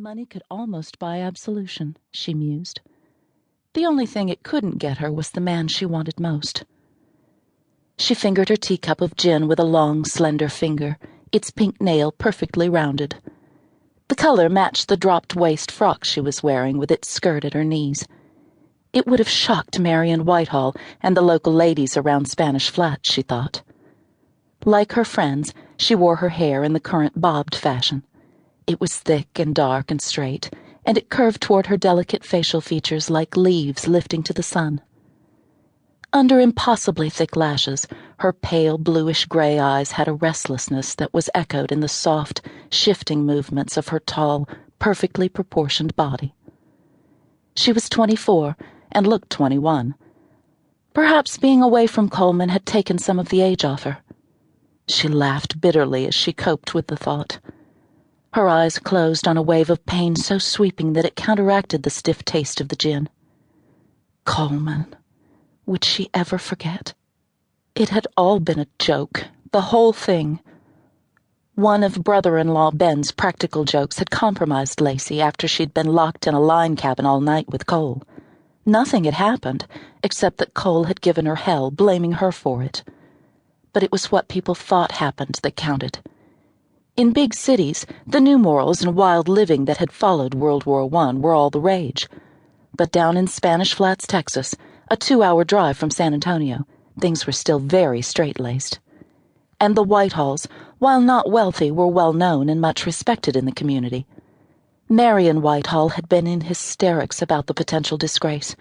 Money could almost buy absolution, she mused. The only thing it couldn't get her was the man she wanted most. She fingered her teacup of gin with a long, slender finger, its pink nail perfectly rounded. The color matched the dropped-waist frock she was wearing with its skirt at her knees. It would have shocked Marion Whitehall and the local ladies around Spanish Flats, she thought. Like her friends, she wore her hair in the current bobbed fashion. It was thick and dark and straight, and it curved toward her delicate facial features like leaves lifting to the sun. Under impossibly thick lashes, her pale bluish-gray eyes had a restlessness that was echoed in the soft, shifting movements of her tall, perfectly proportioned body. She was 24 and looked 21. Perhaps being away from Coleman had taken some of the age off her. She laughed bitterly as she coped with the thought. Her eyes closed on a wave of pain so sweeping that it counteracted the stiff taste of the gin. Coleman. Would she ever forget? It had all been a joke, the whole thing. One of brother-in-law Ben's practical jokes had compromised Lacy after she'd been locked in a line cabin all night with Cole. Nothing had happened, except that Cole had given her hell, blaming her for it. But it was what people thought happened that counted. In big cities, the new morals and wild living that had followed World War I were all the rage. But down in Spanish Flats, Texas, a 2-hour drive from San Antonio, things were still very straight-laced. And the Whitehalls, while not wealthy, were well-known and much respected in the community. Marion Whitehall had been in hysterics about the potential disgrace,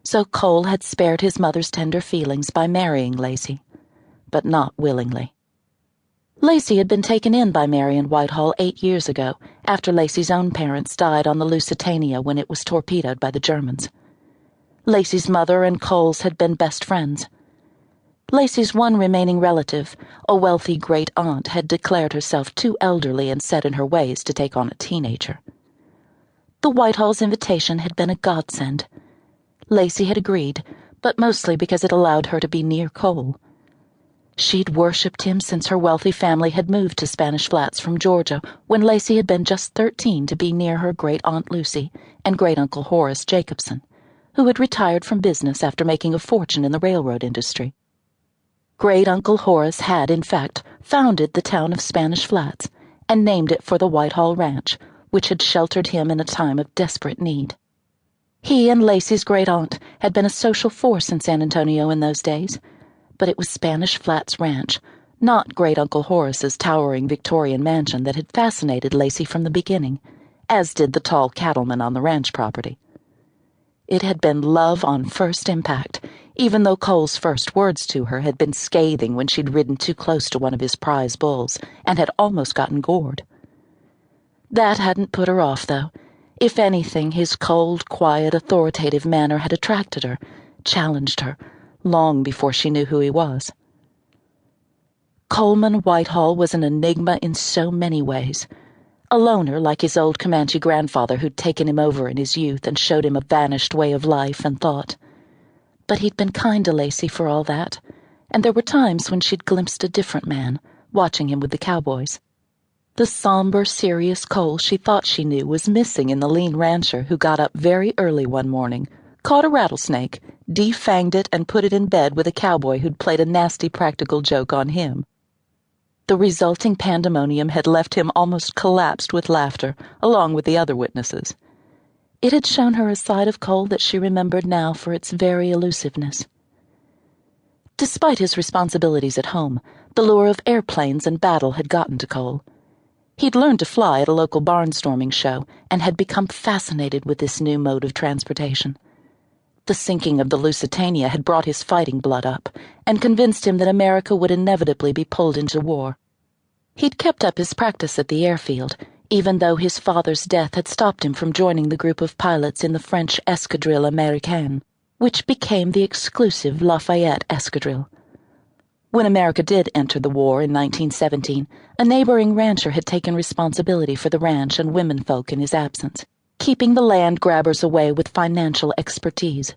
so Cole had spared his mother's tender feelings by marrying Lacy, but not willingly. Lacy had been taken in by Marion Whitehall 8 years ago, after Lacy's own parents died on the Lusitania when it was torpedoed by the Germans. Lacy's mother and Cole's had been best friends. Lacy's one remaining relative, a wealthy great-aunt, had declared herself too elderly and set in her ways to take on a teenager. The Whitehall's invitation had been a godsend. Lacy had agreed, but mostly because it allowed her to be near Cole. She'd worshipped him since her wealthy family had moved to Spanish Flats from Georgia when Lacy had been just 13 to be near her great-aunt Lucy and great-uncle Horace Jacobson, who had retired from business after making a fortune in the railroad industry. Great-uncle Horace had, in fact, founded the town of Spanish Flats and named it for the Whitehall Ranch, which had sheltered him in a time of desperate need. He and Lacy's great-aunt had been a social force in San Antonio in those days, but it was Spanish Flats Ranch, not great-uncle Horace's towering Victorian mansion, that had fascinated Lacy from the beginning, as did the tall cattleman on the ranch property. It had been love on first impact, even though Cole's first words to her had been scathing when she'd ridden too close to one of his prize bulls and had almost gotten gored. That hadn't put her off, though. If anything, his cold, quiet, authoritative manner had attracted her, challenged her, long before she knew who he was. Coleman Whitehall was an enigma in so many ways. A loner like his old Comanche grandfather who'd taken him over in his youth and showed him a vanished way of life and thought. But he'd been kind to Lacy for all that, and there were times when she'd glimpsed a different man, watching him with the cowboys. The somber, serious Cole she thought she knew was missing in the lean rancher who got up very early one morning, caught a rattlesnake, defanged it, and put it in bed with a cowboy who'd played a nasty practical joke on him. The resulting pandemonium had left him almost collapsed with laughter, along with the other witnesses. It had shown her a side of Cole that she remembered now for its very elusiveness. Despite his responsibilities at home, the lure of airplanes and battle had gotten to Cole. He'd learned to fly at a local barnstorming show and had become fascinated with this new mode of transportation. The sinking of the Lusitania had brought his fighting blood up and convinced him that America would inevitably be pulled into war. He'd kept up his practice at the airfield, even though his father's death had stopped him from joining the group of pilots in the French Escadrille Américaine, which became the exclusive Lafayette Escadrille. When America did enter the war in 1917, a neighboring rancher had taken responsibility for the ranch and womenfolk in his absence, keeping the land grabbers away with financial expertise.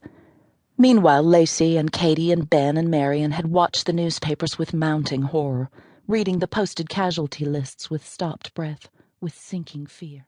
Meanwhile, Lacy and Katie and Ben and Marion had watched the newspapers with mounting horror, reading the posted casualty lists with stopped breath, with sinking fear.